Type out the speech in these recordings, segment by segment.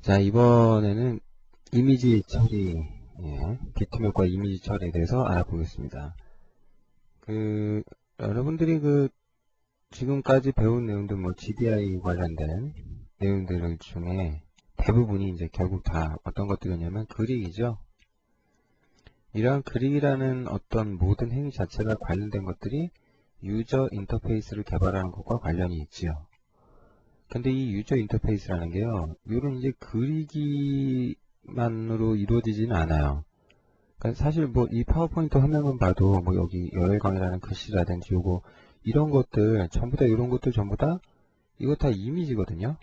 자, 이번에는 이미지 처리, 비트맵과 이미지 처리에 대해서 알아보겠습니다. 여러분들이 지금까지 배운 내용들, GDI 관련된 내용들 중에 대부분이 이제 결국 다 어떤 것들이냐면 그릭이죠. 이러한 그릭이라는 어떤 모든 행위 자체가 관련된 것들이 유저 인터페이스를 개발하는 것과 관련이 있지요. 근데 이 유저 인터페이스라는 게요, 이런 이제 그리기만으로 이루어지지는 않아요. 그러니까 사실 이 파워포인트 화면만 봐도 여기 열강이라는 글씨라든지 이런 것들 전부 다 이런 것들 전부 다 이거 다 이미지거든요.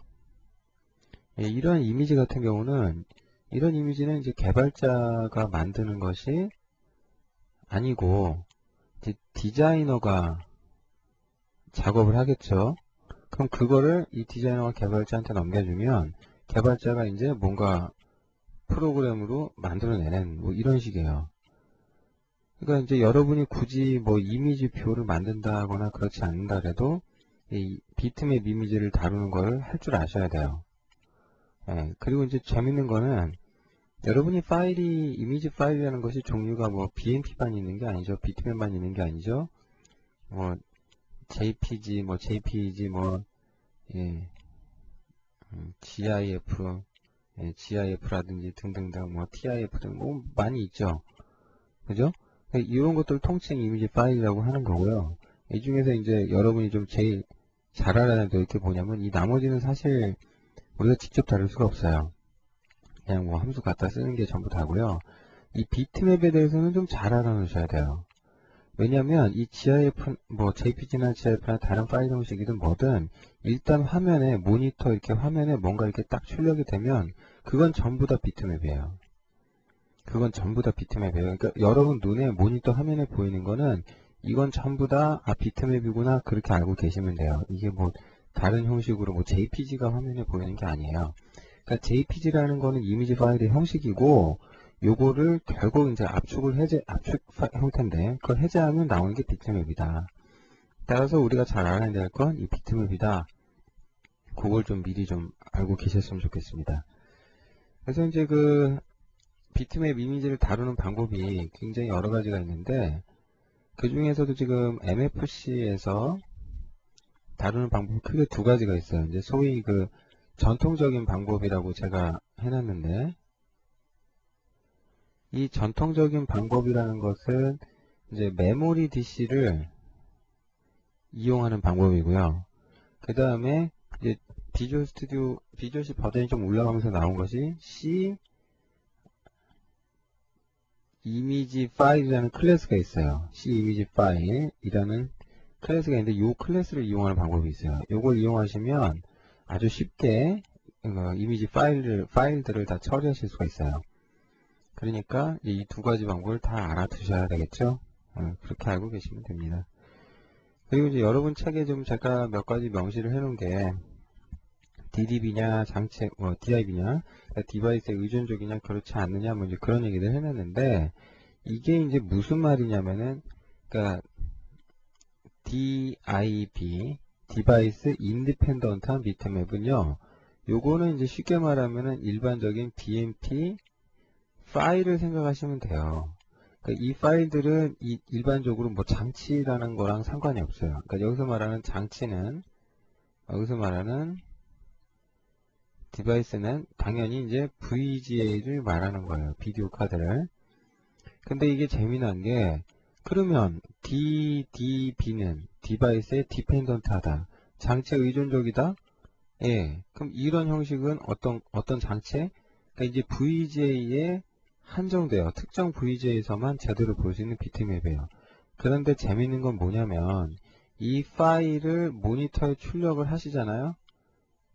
예, 이런 이미지 같은 경우는 이런 이미지는 이제 개발자가 만드는 것이 아니고 이제 디자이너가 작업을 하겠죠. 그럼 그거를 이 디자이너가 개발자한테 넘겨주면 개발자가 이제 뭔가 프로그램으로 만들어내는 이런 식이에요. 그러니까 이제 여러분이 굳이 이미지표를 만든다거나 그렇지 않는다 해도 이 비트맵 이미지를 다루는 걸 할 줄 아셔야 돼요. 예, 그리고 이제 재밌는 거는 여러분이 이미지 파일이라는 것이 종류가 BMP만 있는 게 아니죠. 비트맵만 있는 게 아니죠. JPG, JPG, 예, GIF, GIF라든지 등등등, TIF 등 많이 있죠. 그죠? 이런 것들 통칭 이미지 파일이라고 하는 거고요. 이 중에서 이제 여러분이 좀 제일 잘 알아야 될 게 뭐냐면 이 나머지는 사실 우리가 직접 다룰 수가 없어요. 그냥 함수 갖다 쓰는 게 전부 다고요. 이 비트맵에 대해서는 좀 잘 알아놓으셔야 돼요. 왜냐면 이 GIF, JPG나 GIF나 다른 파일 형식이든 뭐든 일단 화면에 모니터 이렇게 화면에 뭔가 이렇게 딱 출력이 되면 그건 전부 다 비트맵이에요. 그건 전부 다 비트맵이에요. 그러니까 여러분 눈에 모니터 화면에 보이는 거는 이건 전부 다 비트맵이구나 그렇게 알고 계시면 돼요. 이게 다른 형식으로 JPG가 화면에 보이는 게 아니에요. 그러니까 JPG라는 거는 이미지 파일의 형식이고 요거를 결국 이제 압축 형태인데 그걸 해제하면 나오는 게 비트맵이다. 따라서 우리가 잘 알아야 될 건 이 비트맵이다. 그걸 좀 미리 좀 알고 계셨으면 좋겠습니다. 그래서 이제 비트맵 이미지를 다루는 방법이 굉장히 여러 가지가 있는데 그 중에서도 지금 MFC에서 다루는 방법이 크게 두 가지가 있어요. 이제 소위 전통적인 방법이라고 제가 해놨는데 이 전통적인 방법이라는 것은 이제 메모리 DC를 이용하는 방법이고요. 그 다음에 이제 비주얼 스튜디오, 비주얼C 버전이 좀 올라가면서 나온 것이 C 이미지 파일이라는 클래스가 있어요. C 이미지 파일이라는 클래스가 있는데 이 클래스를 이용하는 방법이 있어요. 이걸 이용하시면 아주 쉽게 이미지 파일들을 다 처리하실 수가 있어요. 그러니까 이 두 가지 방법을 다 알아두셔야 되겠죠. 그렇게 알고 계시면 됩니다. 그리고 이제 여러분 책에 좀 제가 몇 가지 명시를 해놓은 게 DDB냐 DIB냐 디바이스에 의존적이냐 그렇지 않느냐 이제 그런 얘기를 해놨는데 이게 이제 무슨 말이냐면은 그러니까 DIB 디바이스 인디펜던트한 비트맵은요 요거는 이제 쉽게 말하면은 일반적인 BMP 파일을 생각하시면 돼요. 그러니까 이 파일들은 일반적으로 장치라는 거랑 상관이 없어요. 그러니까 여기서 말하는 장치는 여기서 말하는 디바이스는 당연히 이제 VGA를 말하는 거예요. 비디오 카드를. 근데 이게 재미난 게 그러면 DDB는 디바이스에 디펜던트하다. 장치에 의존적이다? 예. 그럼 이런 형식은 어떤 장치에? 그러니까 이제 VGA에 한정돼요. 특정 VGA에서만 제대로 볼 수 있는 비트맵이에요. 그런데 재밌는 건 뭐냐면 이 파일을 모니터에 출력을 하시잖아요.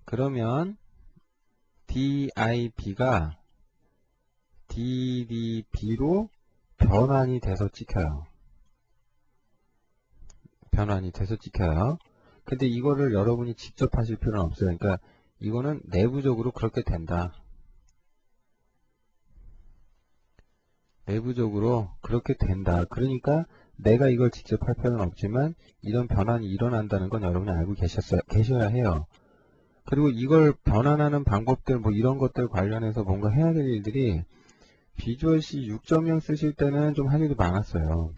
그러면 DIB가 DDB로 변환이 돼서 찍혀요. 변환이 돼서 찍혀요. 근데 이거를 여러분이 직접 하실 필요는 없어요. 그러니까 이거는 내부적으로 그렇게 된다. 내부적으로 그렇게 된다. 그러니까 내가 이걸 직접 할 필요는 없지만 이런 변환이 일어난다는 건 여러분이 알고 계셔야 해요. 그리고 이걸 변환하는 방법들 뭐 이런 것들 관련해서 뭔가 해야 될 일들이 비주얼 C 6.0 쓰실 때는 좀 할 일이 많았어요.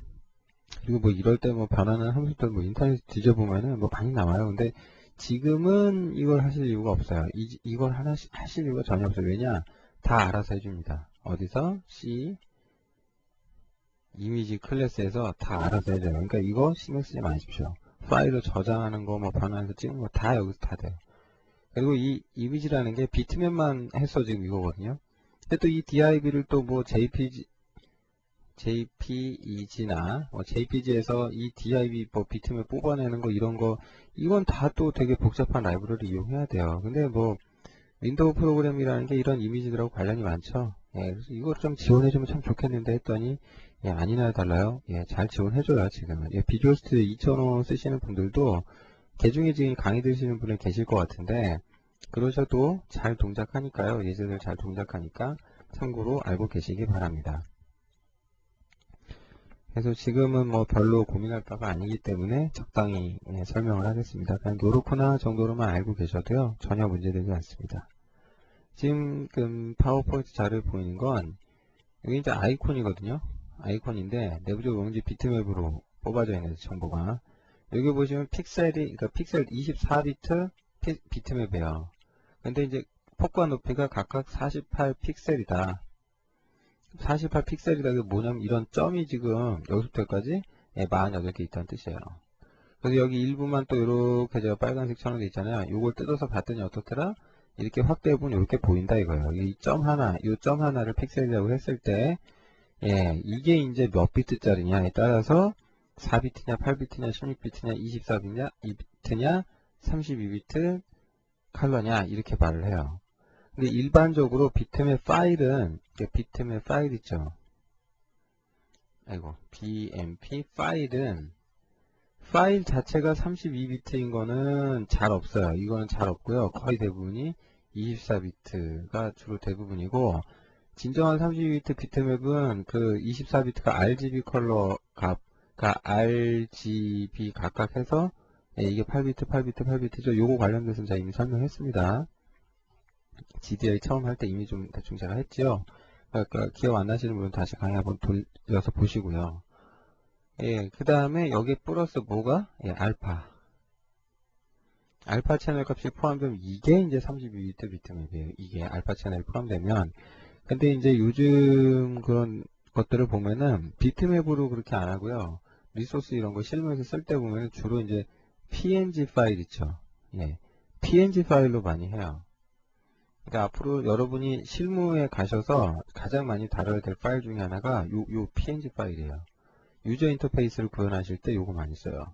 그리고 뭐 이럴 때 뭐 변하는 함수들 뭐 인터넷 뒤져보면은 뭐 많이 나와요. 근데 지금은 이걸 하실 이유가 없어요. 이걸 하나씩 하실 이유가 전혀 없어요. 왜냐? 다 알아서 해줍니다. 어디서? C 이미지 클래스에서 다 알아서 해줘요. 그러니까 이거 신경 쓰지 마십시오. 파일을 저장하는 거, 뭐 변환해서 찍는 거 다 여기서 다 돼요. 그리고 이 이미지라는 게 비트맵만 해서 지금 이거거든요. 근데 또 이 DIB를 또 뭐 JPEG나 뭐 JPG에서 이 DIB 뭐 비트맵 뽑아내는 거 이런 거 이건 다 또 되게 복잡한 라이브러리 이용해야 돼요. 근데 뭐 윈도우 프로그램이라는 게 이런 이미지들하고 관련이 많죠. 예, 그래서 이거 좀 지원해주면 참 좋겠는데 했더니 예, 아니나 달라요. 예, 잘 지원해줘요 지금은. 예, 비주얼 스튜디오 2000원 쓰시는 분들도 개중에 지금 강의 들으시는 분이 계실 것 같은데 그러셔도 잘 동작하니까요. 예제들 잘 동작하니까 참고로 알고 계시기 바랍니다. 그래서 지금은 뭐 별로 고민할 바가 아니기 때문에 적당히 예, 설명을 하겠습니다. 그냥 요렇구나 정도로만 알고 계셔도요. 전혀 문제되지 않습니다. 지금 파워포인트 자료에 보이는 건 여기 이제 아이콘이거든요. 아이콘인데 내부적으로 뭔지 비트맵으로 뽑아져 있는 정보가 여기 보시면 픽셀이 그러니까 픽셀 24비트 비트맵이에요. 근데 이제 폭과 높이가 각각 48 픽셀이다. 48 픽셀이다. 그게 뭐냐면 이런 점이 지금 여기서부터 여기까지 48개 있다는 뜻이에요. 그래서 여기 일부만 또 이렇게 제가 빨간색 쳐놓은 게 있잖아요. 이걸 뜯어서 봤더니 어떻더라? 이렇게 확대해보면 이렇게 보인다 이거예요. 이 점 하나, 이 점 하나를 픽셀이라고 했을 때, 예, 이게 이제 몇 비트짜리냐에 따라서 4비트냐, 8비트냐, 16비트냐, 24비트냐, 2비트냐, 32비트 컬러냐 이렇게 말을 해요. 근데 일반적으로 비트맵 파일은 비트맵 파일 있죠. 아이고 BMP 파일은 파일 자체가 32비트인 거는 잘 없어요. 이거는 잘 없고요. 거의 대부분이 24비트가 주로 대부분이고 진정한 32비트 비트맵은 그 24비트가 RGB 컬러 값과 RGB 각각 해서 이게 8비트, 8비트, 8비트죠. 요거 관련돼서 제가 이미 설명했습니다. GDI 처음 할 때 이미 좀 대충 제가 했죠. 그러니까 기억 안 나시는 분은 다시 강의 한번 돌려서 보시고요. 예, 그 다음에 여기 플러스 뭐가? 예, 알파. 알파 채널 값이 포함되면 이게 이제 32비트 비트맵이에요. 이게 알파 채널이 포함되면. 근데 이제 요즘 그런 것들을 보면은 비트맵으로 그렇게 안 하고요. 리소스 이런 거 실무에서 쓸 때 보면은 주로 이제 PNG 파일 있죠. 예, PNG 파일로 많이 해요. 그러니까 앞으로 여러분이 실무에 가셔서 가장 많이 다뤄야 될 파일 중에 하나가 요 PNG 파일이에요. 유저 인터페이스를 구현하실 때 요거 많이 써요.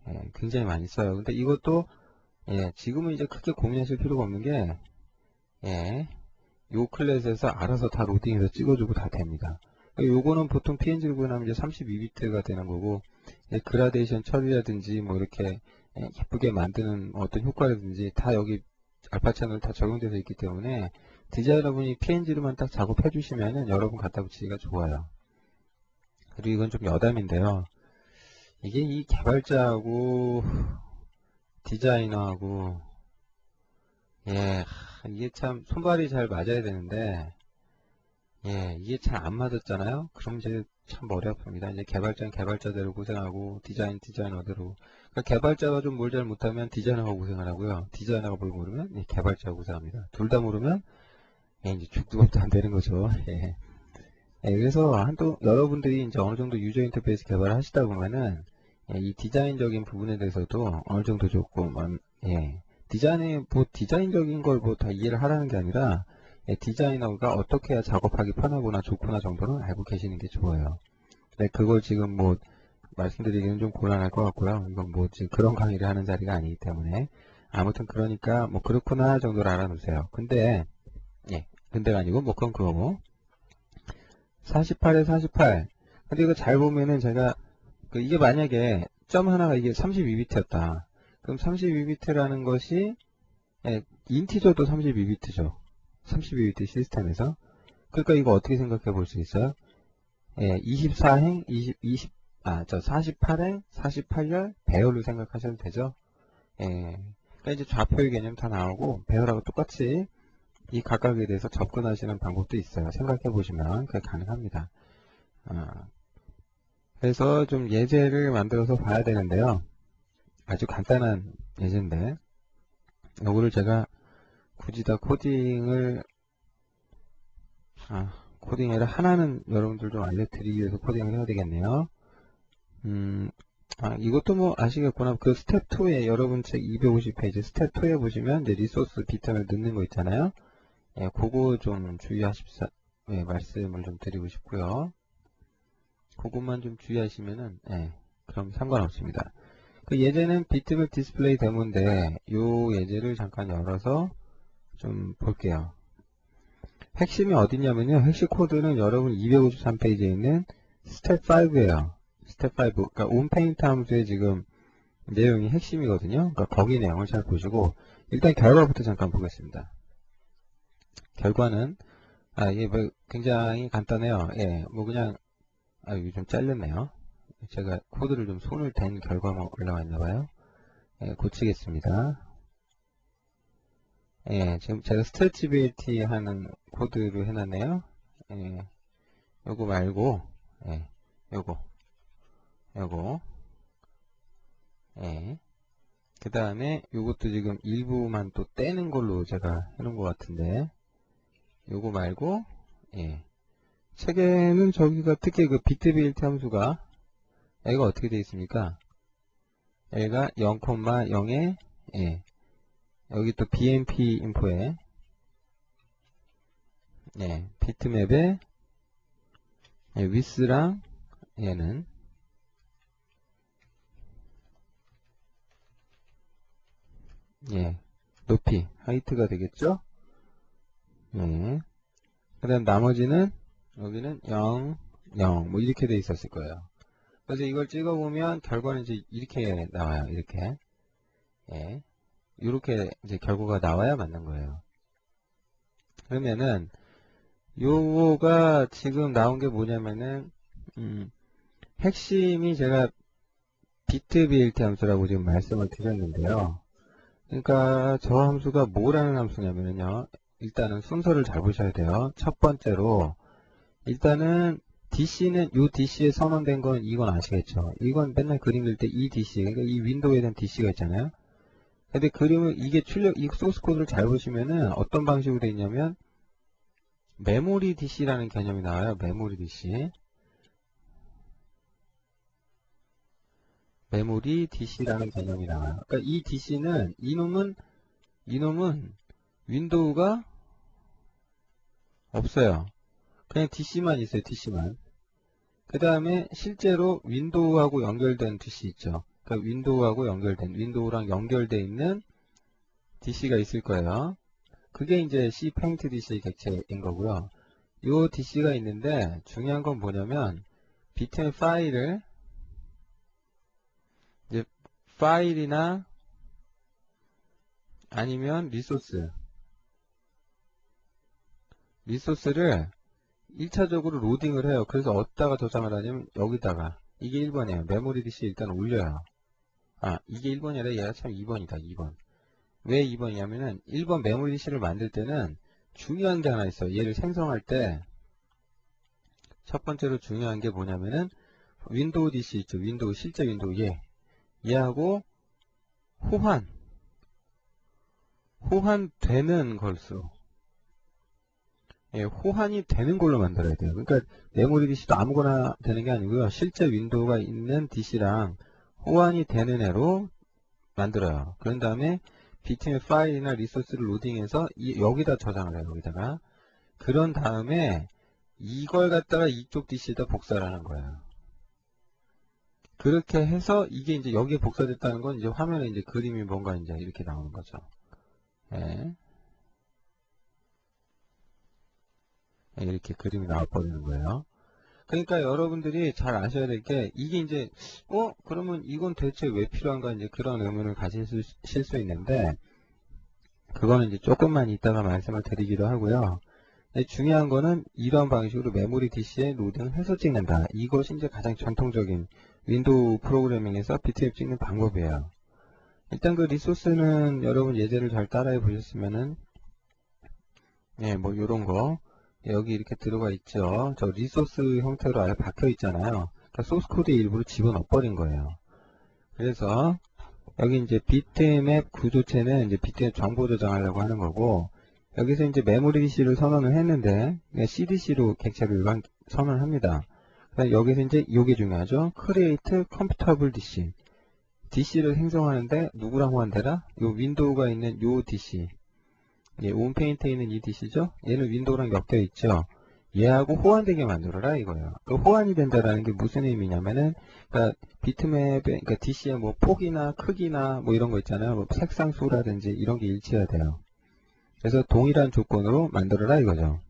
예, 굉장히 많이 써요. 근데 이것도 예, 지금은 이제 크게 고민하실 필요가 없는 게 예, 요 클래스에서 알아서 다 로딩해서 찍어주고 다 됩니다. 요거는 보통 PNG를 구현하면 이제 32비트가 되는 거고 그라데이션 처리라든지 뭐 이렇게 예쁘게 만드는 어떤 효과라든지 다 여기 알파 채널 다 적용돼서 있기 때문에 디자이너분이 PNG로만 딱 작업해 주시면은 여러분 갖다 붙이기가 좋아요. 그리고 이건 좀 여담인데요. 이게 이 개발자하고 디자이너하고 예, 이게 참 손발이 잘 맞아야 되는데 예, 이게 잘 안 맞았잖아요. 그럼 이제 참 머리 아픕니다. 이제 개발자는 개발자대로 고생하고 디자이너대로. 그러니까 개발자가 좀 뭘 잘 못하면 디자이너가 고생을 하고요. 디자이너가 뭘 모르면 예, 개발자가 고생합니다. 둘 다 모르면 예, 이제 죽도 밥도 안 되는 거죠. 예. 예, 그래서 한또 여러분들이 이제 어느 정도 유저 인터페이스 개발을 하시다 보면은 예, 이 디자인적인 부분에 대해서도 어느 정도 조금 예, 디자인적인 걸 뭐 다 이해를 하라는 게 아니라 예, 디자이너가 어떻게 해야 작업하기 편하구나 좋구나 정도는 알고 계시는 게 좋아요. 근데 그걸 지금 뭐 말씀드리기는 좀 곤란할 것 같고요. 이건 뭐 지금 그런 강의를 하는 자리가 아니기 때문에 아무튼 그러니까 뭐 그렇구나 정도를 알아놓으세요. 근데 예, 근데가 아니고 뭐 그건 그거고 48에 48. 근데 이거 잘 보면은 제가 이게 만약에 점 하나가 이게 32비트였다. 그럼 32비트라는 것이 예, 인티저도 32비트죠. 32비트 시스템에서. 그러니까 이거 어떻게 생각해 볼 수 있어요? 예, 24행, 48행, 48열 배열로 생각하셔도 되죠. 예. 그러니까 이제 좌표의 개념 다 나오고 배열하고 똑같이 이 각각에 대해서 접근하시는 방법도 있어요. 생각해 보시면 그게 가능합니다. 그래서 좀 예제를 만들어서 봐야 되는데요. 아주 간단한 예제인데 이거를 제가 굳이 다 코딩을 코딩을 하나는 여러분들 좀 알려드리기 위해서 코딩을 해야 되겠네요. 이것도 뭐 아시겠구나. 그 스텝 2에 여러분 책 250페이지 스텝 2에 보시면 이제 리소스 비텀을 넣는 거 있잖아요. 예, 그거 좀 주의하십사, 예, 말씀을 좀 드리고 싶고요. 그것만 좀 주의하시면은, 예, 그럼 상관없습니다. 그 예제는 비트맵 디스플레이 데모인데, 요 예제를 잠깐 열어서 좀 볼게요. 핵심이 어디냐면요. 핵심 코드는 여러분 253페이지에 있는 스텝 5예요. 스텝 5. 그러니까 온페인트 함수의 지금 내용이 핵심이거든요. 그러니까 거기 내용을 잘 보시고, 일단 결과부터 잠깐 보겠습니다. 결과는, 이게 뭐 굉장히 간단해요. 예, 뭐 그냥, 이거 좀 잘렸네요. 제가 코드를 좀 손을 댄 결과만 올라와 있나봐요. 예, 고치겠습니다. 예, 지금 제가 스트레치빌티 하는 코드로 해놨네요. 예, 요거 말고, 예, 요거, 예. 그 다음에 요것도 지금 일부만 또 떼는 걸로 제가 해놓은 것 같은데, 요거 말고, 예. 책에는 저기가 특히 그 비트빌트 함수가, 얘가 어떻게 되어 있습니까? 얘가 0,0에, 예. 여기 또 BMP 인포에, 예. 비트맵에, 예, 위스랑 얘는, 예. 높이, 하이트가 되겠죠? 예. 그 다음 나머지는, 여기는 0, 0, 뭐 이렇게 돼 있었을 거예요. 그래서 이걸 찍어보면 결과는 이제 이렇게 나와요. 이렇게. 예. 이렇게 이제 결과가 나와야 맞는 거예요. 그러면은, 요거가 지금 나온 게 뭐냐면은, 핵심이 제가 비트빌트 함수라고 지금 말씀을 드렸는데요. 그러니까 저 함수가 뭐라는 함수냐면요. 일단은 순서를 잘 보셔야 돼요. 첫 번째로, 일단은 DC는 요 DC에 선언된 건 이건 아시겠죠? 이건 맨날 그림 그릴 때 이 DC, 그러니까 이 윈도우에 대한 DC가 있잖아요. 근데 그림을 이게 이 소스 코드를 잘 보시면은 어떤 방식으로 되어 있냐면 메모리 DC라는 개념이 나와요. 메모리 DC. 메모리 DC라는 개념이 나와요. 그러니까 이 DC는 이놈은 윈도우가 없어요. 그냥 DC만 있어요. DC만. 그 다음에 실제로 윈도우하고 연결된 DC 있죠. 그러니까 윈도우랑 연결되어 있는 DC가 있을 거예요. 그게 이제 C 페인트 DC 객체인 거고요. 요 DC가 있는데 중요한 건 뭐냐면 비트맵 파일을 이제 파일이나 아니면 리소스를 1차적으로 로딩을 해요. 그래서 어디다가 저장을 하냐면 여기다가 이게 1번이에요. 메모리 DC 일단 올려요. 이게 1번이 아니라 얘가 참 2번이다. 2번. 왜 2번이냐면은 1번 메모리 DC를 만들 때는 중요한 게 하나 있어요. 얘를 생성할 때 첫 번째로 중요한 게 뭐냐면은 윈도우 DC 있죠. 실제 윈도우 얘하고 호환되는 걸수. 예, 호환이 되는 걸로 만들어야 돼요. 그러니까 메모리 DC도 아무거나 되는 게 아니고요. 실제 윈도우가 있는 DC랑 호환이 되는 애로 만들어요. 그런 다음에 비트맵 파일이나 리소스를 로딩해서 여기다 저장을 해요. 여기다가. 그런 다음에 이걸 갖다가 이쪽 DC에다 복사를 하는 거예요. 그렇게 해서 이게 이제 여기에 복사됐다는 건 이제 화면에 이제 그림이 뭔가 이제 이렇게 나오는 거죠. 예. 이렇게 그림이 나와버리는 거예요. 그러니까 여러분들이 잘 아셔야 될 게 이게 이제 그러면 이건 대체 왜 필요한가 이제 그런 의문을 가지실 수 있는데 그거는 이제 조금만 이따가 말씀을 드리기로 하고요. 중요한 거는 이런 방식으로 메모리 DC에 로딩을 해서 찍는다. 이것이 이제 가장 전통적인 윈도우 프로그래밍에서 비트맵 찍는 방법이에요. 일단 그 리소스는 여러분 예제를 잘 따라해 보셨으면은, 예, 뭐 요런 거 여기 이렇게 들어가 있죠. 저 리소스 형태로 아예 박혀 있잖아요. 그러니까 소스 코드에 일부러 집어넣어 버린 거예요. 그래서 여기 이제 비트맵 구조체는 이제 비트맵 정보 저장하려고 하는 거고, 여기서 이제 메모리 DC를 선언을 했는데 그냥 CDC로 객체를 일반 선언을 합니다. 여기서 이제 이게 중요하죠. Create Computable DC. DC를 생성하는데 누구랑 호환되라? 요 윈도우가 있는 요 DC. 예, 온페인트에 있는 이 DC죠? 얘는 윈도우랑 엮여 있죠? 얘하고 호환되게 만들어라 이거예요. 그 호환이 된다라는 게 무슨 의미냐면은, 그러니까 비트맵에, 그러니까 DC의 뭐 폭이나 크기나 뭐 이런 거 있잖아요. 뭐 색상수라든지 이런 게 일치해야 돼요. 그래서 동일한 조건으로 만들어라 이거죠.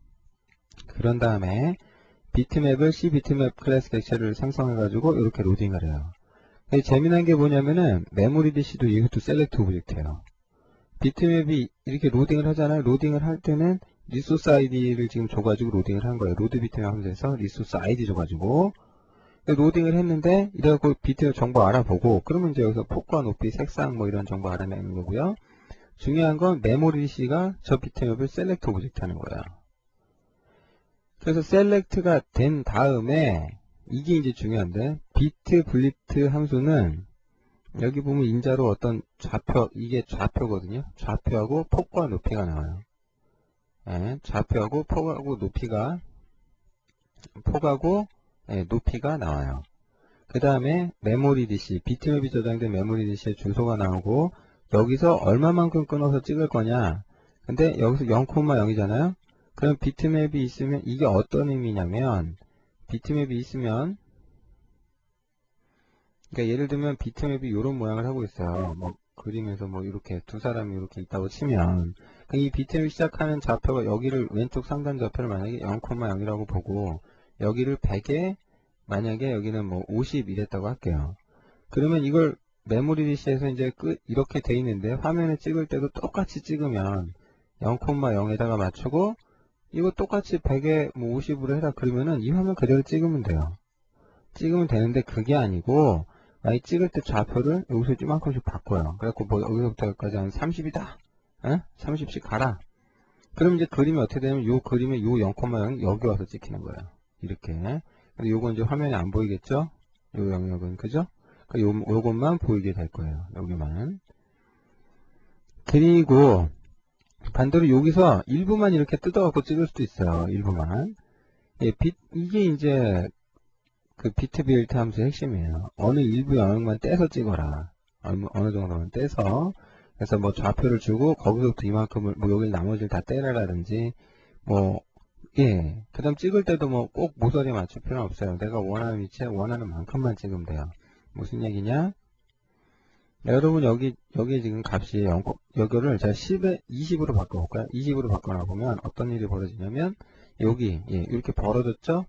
그런 다음에 비트맵을 C 비트맵 클래스 객체를 생성해가지고 이렇게 로딩을 해요. 재미난 게 뭐냐면은 메모리 DC도 이것도 셀렉트 오브젝트예요. 비트맵이 이렇게 로딩을 하잖아요. 로딩을 할 때는 리소스 아이디를 지금 줘가지고 로딩을 한 거예요. 로드 비트맵 하면서 리소스 아이디 줘가지고 로딩을 했는데 이래갖고 비트맵 정보 알아보고, 그러면 이제 여기서 폭과 높이, 색상 뭐 이런 정보 알아내는 거고요. 중요한 건 메모리 DC가 저 비트맵을 셀렉트 오브젝트 하는 거예요. 그래서 셀렉트가 된 다음에 이게 이제 중요한데, 비트 블리트 함수는 여기 보면 인자로 어떤 좌표, 이게 좌표거든요. 좌표하고 폭과 높이가 나와요. 예, 좌표하고 폭하고 높이가, 폭하고 예, 높이가 나와요. 그 다음에 메모리 DC, 비트맵이 저장된 메모리 DC의 주소가 나오고, 여기서 얼마만큼 끊어서 찍을 거냐. 근데 여기서 0,0이잖아요. 그럼 비트맵이 있으면 이게 어떤 의미냐면, 비트맵이 있으면, 그러니까 예를 들면 비트맵이 이런 모양을 하고 있어요. 뭐 그림에서 뭐 이렇게 두 사람이 이렇게 있다고 치면, 이 비트맵이 시작하는 좌표가 여기를 왼쪽 상단 좌표를 만약에 0,0이라고 보고, 여기를 100에 만약에 여기는 뭐 50 이랬다고 할게요. 그러면 이걸 메모리 DC에서 이제 이렇게 돼 있는데, 화면에 찍을 때도 똑같이 찍으면 0,0에다가 맞추고, 이거 똑같이 100에 뭐 50으로 해라 그러면은 이 화면 그대로 찍으면 돼요. 찍으면 되는데 그게 아니고, 아니 찍을 때 좌표를 여기서 이만큼씩 바꿔요. 그래갖고 뭐 여기서부터 여기까지 한 30이다. 30씩 가라. 그럼 이제 그림이 어떻게 되냐면 요 그림의 요 0,0이 여기 와서 찍히는 거예요. 이렇게. 근데 요건 이제 화면에 안 보이겠죠? 요 영역은, 그죠? 요것만 보이게 될 거예요. 여기만. 그리고 반대로 여기서 일부만 이렇게 뜯어갖고 찍을 수도 있어요. 일부만. 예, 이게 이제 그 비트 빌트 함수의 핵심이에요. 어느 일부 영역만 떼서 찍어라. 어느 정도만 떼서. 그래서 뭐 좌표를 주고 거기서부터 이만큼을 뭐 여기 나머지를 다 떼라라든지 뭐, 예. 그 다음 찍을 때도 뭐 꼭 모서리에 맞출 필요는 없어요. 내가 원하는 위치에 원하는 만큼만 찍으면 돼요. 무슨 얘기냐? 여러분 여기 지금 값이 0, 여기를 제가 10에 20으로 바꿔볼까요? 20으로 바꿔놔보면 어떤 일이 벌어지냐면, 여기 예, 이렇게 벌어졌죠?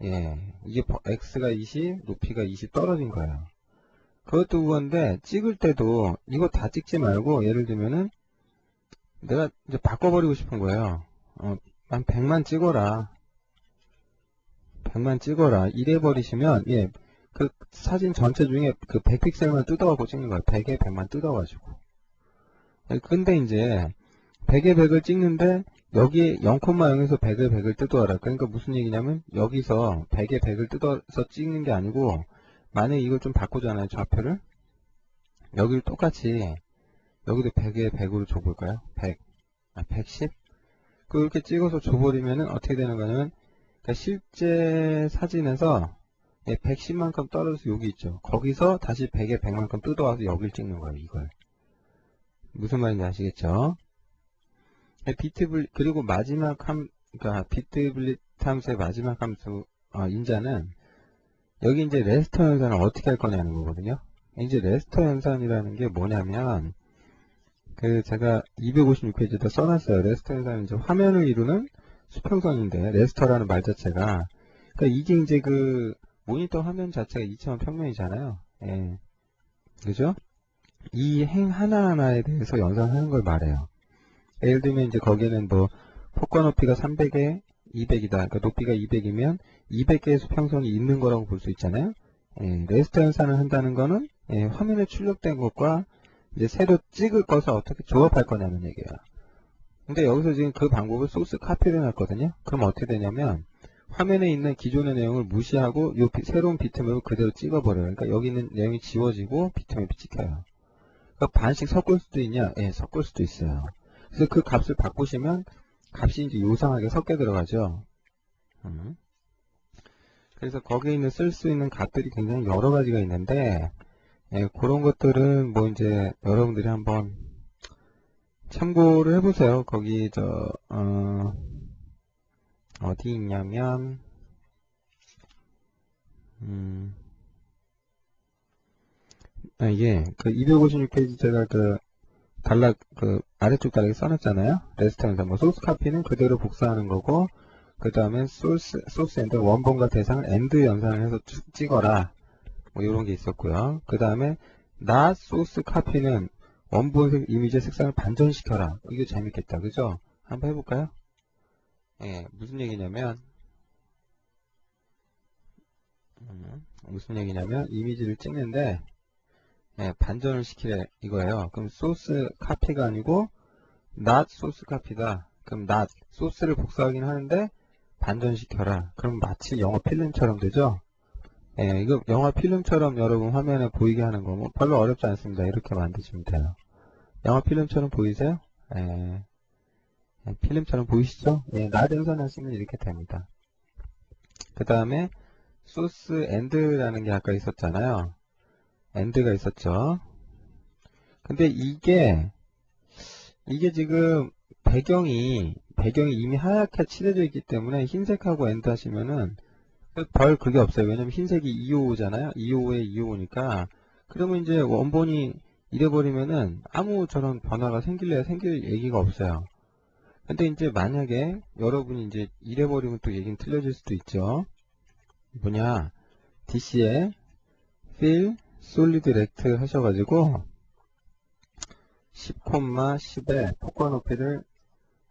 예, 이게 x가 20, 높이가 20 떨어진 거예요. 그것도 그건데, 찍을 때도 이거 다 찍지 말고, 예를 들면은 내가 이제 바꿔버리고 싶은 거예요. 한 100만 찍어라. 100만 찍어라. 이래 버리시면, 예, 그 사진 전체 중에 그 100픽셀만 뜯어가지고 찍는 거예요. 100에 100만 뜯어가지고. 예, 근데 이제 100에 100을 찍는데 여기 0,0에서 100에 100을 뜯어와라. 그러니까 무슨 얘기냐면 여기서 100에 100을 뜯어서 찍는 게 아니고, 만약에 이걸 좀 바꾸잖아요. 좌표를. 여기를 똑같이 여기도 100에 100으로 줘볼까요? 100, 110? 그렇게 찍어서 줘버리면은 어떻게 되는 거냐면, 그러니까 실제 사진에서 110만큼 떨어져서 여기 있죠. 거기서 다시 100에 100만큼 뜯어와서 여기를 찍는 거예요. 이걸. 무슨 말인지 아시겠죠? 그리고 마지막 그러니까 비트 블릿 함수의 마지막 함수, 인자는 여기 이제 레스터 연산을 어떻게 할 거냐는 거거든요. 이제 레스터 연산이라는 게 뭐냐면, 제가 256페이지에다 써놨어요. 레스터 연산은 이제 화면을 이루는 수평선인데, 레스터라는 말 자체가, 그러니까 이게 이제 그 모니터 화면 자체가 2차원 평면이잖아요. 예. 그죠? 이 행 하나하나에 대해서 연산하는 걸 말해요. 예를 들면 이제 거기는 뭐 폭과 높이가 300에 200이다. 그러니까 높이가 200이면 200개의 수평선이 있는 거라고 볼 수 있잖아요. 예, 레스터 연산을 한다는 거는, 예, 화면에 출력된 것과 이제 새로 찍을 것을 어떻게 조합할 거냐는 얘기예요. 근데 여기서 지금 그 방법을 소스 카피를 해놨거든요. 그럼 어떻게 되냐면 화면에 있는 기존의 내용을 무시하고 이 새로운 비트맵을 그대로 찍어버려요. 그러니까 여기 있는 내용이 지워지고 비트맵이 찍혀요. 그러니까 반씩 섞을 수도 있냐? 예, 섞을 수도 있어요. 그래서 그 값을 바꾸시면 값이 이제 요상하게 섞여 들어가죠. 그래서 거기에 있는 쓸 수 있는 값들이 굉장히 여러 가지가 있는데, 예, 그런 것들은 뭐 이제 여러분들이 한번 참고를 해보세요. 거기 어디 있냐면 이게 그 256페이지 제가 그 아래쪽 다르게 써놨잖아요. 레스트에서 뭐 소스 카피는 그대로 복사하는 거고, 그 다음에 소스 엔드 원본과 대상을 엔드 연산을 해서 찍어라. 뭐 이런 게 있었고요. 그 다음에 not 소스 카피는 원본 이미지의 색상을 반전시켜라. 이게 재밌겠다. 그죠? 한번 해볼까요? 예, 무슨 얘기냐면 이미지를 찍는데 예, 반전을 시키래 이거예요. 그럼 소스 카피가 아니고 not 소스 카피다. 그럼 not 소스를 복사하긴 하는데 반전시켜라. 그럼 마치 영화 필름처럼 되죠? 예, 이거 영화 필름처럼 여러분 화면에 보이게 하는 거 뭐 별로 어렵지 않습니다. 이렇게 만드시면 돼요. 영화 필름처럼 보이세요? 예, 필름처럼 보이시죠? 예, not 연산하시면 이렇게 됩니다. 그 다음에 소스 엔드라는 게 아까 있었잖아요. 엔드가 있었죠. 근데 이게 지금 배경이 이미 하얗게 칠해져 있기 때문에 흰색하고 엔드 하시면은 별 그게 없어요. 왜냐면 흰색이 255잖아요. 255에 255니까. 그러면 이제 원본이 이래버리면은 아무 저런 변화가 생길 얘기가 없어요. 근데 이제 만약에 여러분이 이제 이래버리면 또 얘기는 틀려질 수도 있죠. 뭐냐, DC에 fill solid rect 하셔가지고 10,10에 폭과 높이를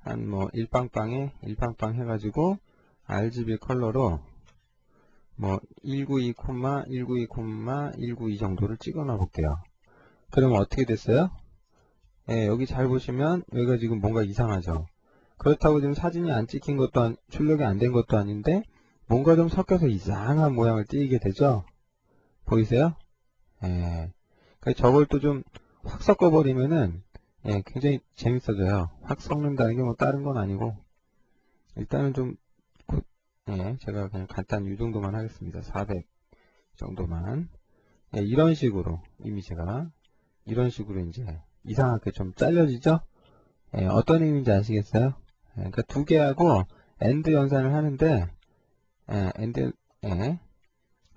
한 뭐 1빵빵 해가지고 RGB 컬러로 뭐 192, 정도를 찍어 놔 볼게요. 그러면 어떻게 됐어요? 예, 여기 잘 보시면 여기가 지금 뭔가 이상하죠. 그렇다고 지금 사진이 안 찍힌 것도 출력이 안 된 것도 아닌데 뭔가 좀 섞여서 이상한 모양을 띄게 되죠. 보이세요? 예. 저걸 또 좀 확 섞어버리면은 예, 굉장히 재밌어져요. 확 섞는다는 게 뭐 다른 건 아니고 일단은 좀 예, 제가 그냥 간단히 이 정도만 하겠습니다. 400 정도만. 예, 이런 식으로 이미지가 이런 식으로 이제 이상하게 좀 잘려지죠? 예, 어떤 의미인지 아시겠어요? 예, 그러니까 두 개하고 엔드 연산을 하는데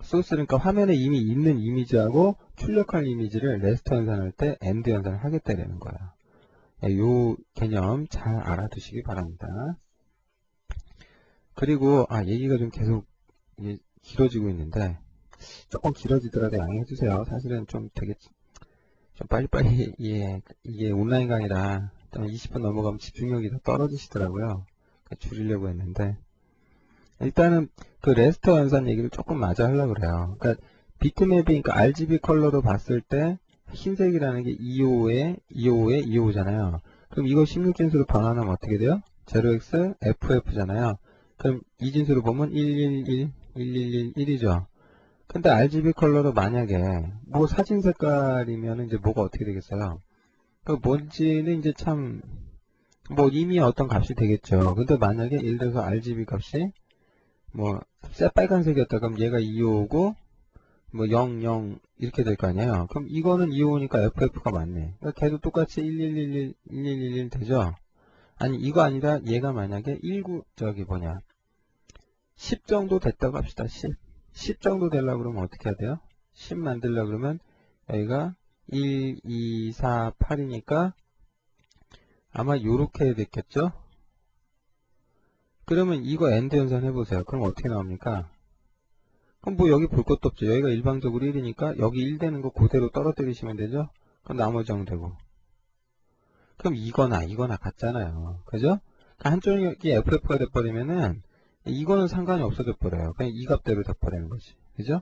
소스는 그러니까 화면에 이미 있는 이미지하고 출력할 이미지를 레스터 연산할 때 엔드 연산을 하겠다는 거야. 예, 요 개념 잘 알아두시기 바랍니다. 그리고 얘기가 좀 계속 길어지고 있는데 조금 길어지더라도 양해해 주세요. 사실은 좀 되게 좀 빨리빨리 이게 온라인 강의라 20분 넘어가면 집중력이 더 떨어지시더라고요. 줄이려고 했는데 일단은 그 레스터 연산 얘기를 조금 마저 하려고 그래요. 그러니까 비트맵이 그러니까 RGB 컬러로 봤을 때 흰색이라는 게 255에 255잖아요. 그럼 이거 16진수로 변환하면 어떻게 돼요? 0x FF잖아요. 그럼 이 진수로 보면 111이죠. 근데 RGB 컬러로 만약에 뭐 사진 색깔이면 이제 뭐가 어떻게 되겠어요? 그 뭔지는 이제 참 뭐 이미 어떤 값이 되겠죠. 근데 만약에 예를 들어서 RGB 값이 뭐 빨간색이었다 그럼 얘가 255고 뭐 00 이렇게 될 거 아니에요. 그럼 이거는 255니까 FF가 맞네. 그러니까 걔도 똑같이 1111 되죠. 아니 이거 아니라 얘가 만약에 10 정도 됐다고 합시다. 10 정도 되려고 그러면 어떻게 해야 돼요? 10 만들려고 그러면 여기가 1, 2, 4, 8이니까 아마 요렇게 됐겠죠? 그러면 이거 엔드 연산 해보세요. 그럼 어떻게 나옵니까? 그럼 뭐 여기 볼 것도 없죠. 여기가 일방적으로 1이니까 여기 1 되는 거 그대로 떨어뜨리시면 되죠? 그럼 나머지 0 되고. 그럼 이거나 같잖아요. 그죠? 그러니까 한쪽이 FF가 돼버리면은 이거는 상관이 없어져 버려요. 그냥 이 값대로 돼버리는 거지. 그죠?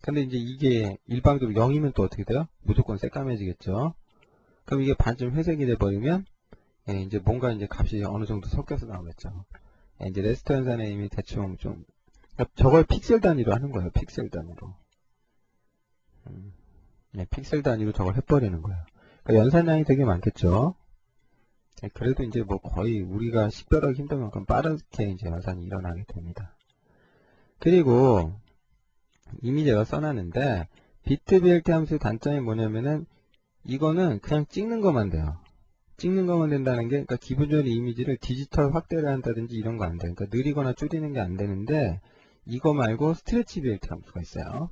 근데 이제 이게 일방적으로 0이면 또 어떻게 돼요? 무조건 새까매지겠죠? 그럼 이게 반쯤 회색이 돼버리면 예, 이제 뭔가 이제 값이 어느 정도 섞여서 나오겠죠. 예, 이제 레스터 연산에 이미 대충 좀 그러니까 저걸 픽셀 단위로 하는 거예요. 픽셀 단위로. 예, 픽셀 단위로 저걸 해버리는 거예요. 그러니까 연산량이 되게 많겠죠. 예, 그래도 이제 뭐 거의 우리가 식별하기 힘든 만큼 빠르게 이제 연산이 일어나게 됩니다. 그리고 이미 제가 써놨는데 비트 BLT 함수의 단점이 뭐냐면은 이거는 그냥 찍는 것만 돼요. 찍는 것만 된다는 게 그러니까 기본적으로 이미지를 디지털 확대를 한다든지 이런 거 안 돼요. 그러니까 느리거나 줄이는 게 안 되는데 이거 말고 스트레치 BLT 함수가 있어요.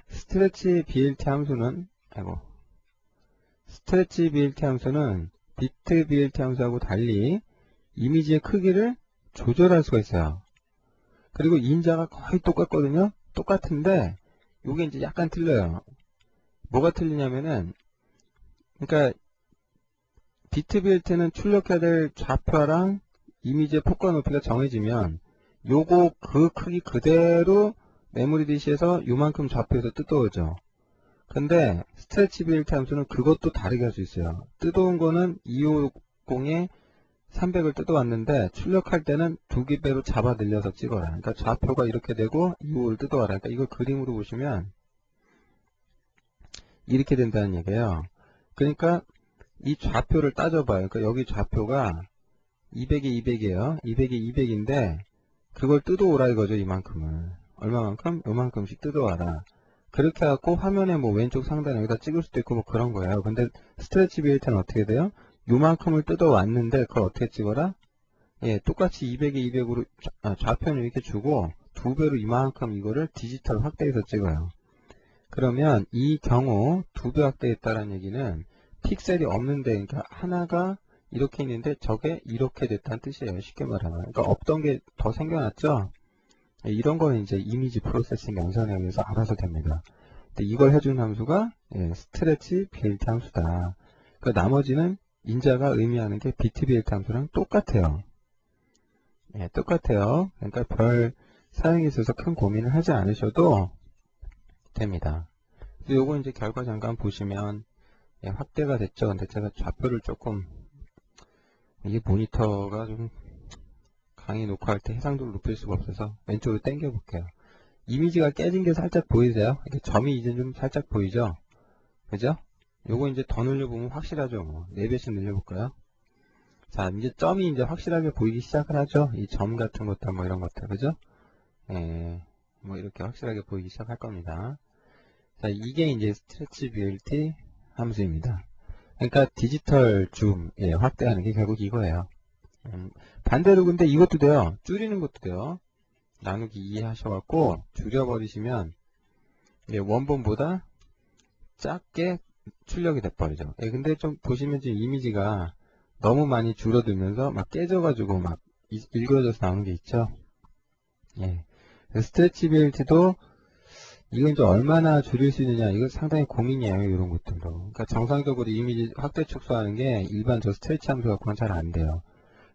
스트레치 BLT 함수는 스트레치 BLT 함수는 비트 BLT 함수하고 달리 이미지의 크기를 조절할 수가 있어요. 그리고 인자가 거의 똑같거든요. 똑같은데 이게 이제 약간 틀려요. 뭐가 틀리냐면은 그러니까 비트 BLT는 출력해야 될 좌표랑 이미지의 폭과 높이가 정해지면 요거 그 크기 그대로 메모리 디시에서 요만큼 좌표에서 뜯어오죠. 근데 스트레치 BLT 함수는 그것도 다르게 할 수 있어요. 뜯어온 거는 250에 300을 뜯어왔는데 출력할 때는 2배로 잡아 늘려서 찍어라. 그러니까 좌표가 이렇게 되고 255를 뜯어와라. 그러니까 이걸 그림으로 보시면 이렇게 된다는 얘기예요. 그러니까 이 좌표를 따져봐요. 그러니까 여기 좌표가 200에 200이에요. 200에 200인데 그걸 뜯어오라 이거죠. 이만큼을. 얼마만큼? 요만큼씩 뜯어와라. 그렇게 해갖고 화면에 뭐 왼쪽 상단에 여기다 찍을 수도 있고 뭐 그런 거예요. 근데 스트레치 BLT는 어떻게 돼요? 요만큼을 뜯어왔는데 그걸 어떻게 찍어라? 예, 똑같이 200에 200으로 좌표는 이렇게 주고 2배로 이만큼 이거를 디지털 확대해서 찍어요. 그러면 이 경우 2배 확대했다는 얘기는 픽셀이 없는데 그러니까 하나가 이렇게 있는데 저게 이렇게 됐다는 뜻이에요. 쉽게 말하면. 그러니까 없던 게 더 생겨났죠. 예, 이런 거는 이제 이미지 프로세싱 연산에 의해서 알아서 됩니다. 근데 이걸 해준 함수가 예, 스트레치 BLT 함수다. 그 나머지는 인자가 의미하는 게 비트 BLT 함수랑 똑같아요. 예, 똑같아요. 그러니까 별 사용에 있어서 큰 고민을 하지 않으셔도 됩니다. 요거 이제 결과 잠깐 보시면 예, 확대가 됐죠. 근데 제가 좌표를 조금 이게 모니터가 좀 강의 녹화할 때 해상도를 높일 수가 없어서 왼쪽으로 당겨 볼게요. 이미지가 깨진 게 살짝 보이세요? 이렇게 점이 이제 좀 살짝 보이죠? 그죠? 요거 이제 더 늘려보면 확실하죠. 뭐 4배씩 늘려볼까요? 자, 이제 점이 이제 확실하게 보이기 시작을 하죠. 이 점 같은 것들 뭐 이런 것들, 그죠? 예, 뭐 이렇게 확실하게 보이기 시작할 겁니다. 자, 이게 이제 스트레치 BLT 함수입니다. 그러니까 디지털 줌 예, 확대하는 게 결국 이거예요. 반대로 근데 이것도 돼요. 줄이는 것도 돼요. 나누기 2 하셔갖고 줄여버리시면 예, 원본보다 작게 출력이 돼버리죠. 예, 근데 좀 보시면 지금 이미지가 너무 많이 줄어들면서 막 깨져가지고 막 일그러져서 나오는 게 있죠. 예, 스트레치 BLT도 이건 이제 얼마나 줄일 수 있느냐 이거 상당히 고민이에요. 이런 것들도. 그러니까 정상적으로 이미지 확대 축소하는 게 일반 저 스트레치 함수 갖고는 잘 안 돼요.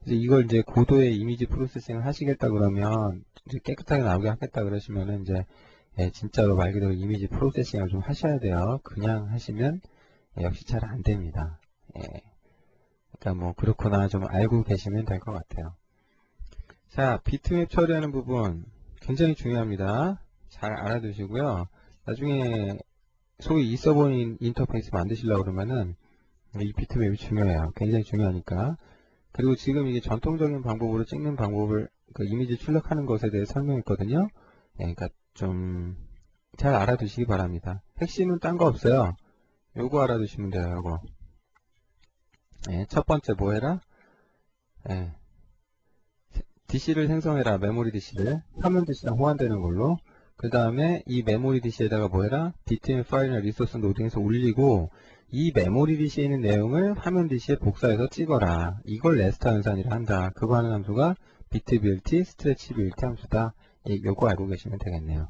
이제 이걸 이제 고도의 이미지 프로세싱을 하시겠다 그러면 이제 깨끗하게 나오게 하겠다 그러시면은 이제 예, 진짜로 말 그대로 이미지 프로세싱을 좀 하셔야 돼요. 그냥 하시면 예, 역시 잘 안 됩니다. 예. 그러니까 뭐 그렇구나 좀 알고 계시면 될 것 같아요. 자, 비트맵 처리하는 부분 굉장히 중요합니다. 잘 알아두시고요. 나중에 소위 있어보인 인터페이스 만드시려고 그러면은 이 비트맵이 중요해요. 굉장히 중요하니까. 그리고 지금 이게 전통적인 방법으로 찍는 방법을 그 이미지 출력하는 것에 대해 설명했거든요. 예, 그러니까 좀 잘 알아두시기 바랍니다. 핵심은 딴 거 없어요. 요거 알아두시면 돼요. 요거. 예, 첫 번째 뭐 해라? 예, DC를 생성해라. 메모리 DC를 화면 DC랑 호환되는 걸로. 그 다음에 이 메모리 DC에다가 뭐 해라? 비트맵 파일이나 리소스 노딩해서 올리고 이 메모리 DC에 있는 내용을 화면 DC에 복사해서 찍어라. 이걸 레스터 연산이라 한다. 그거 하는 함수가 비트 BLT, 스트레치 BLT 함수다. 예, 요거 알고 계시면 되겠네요.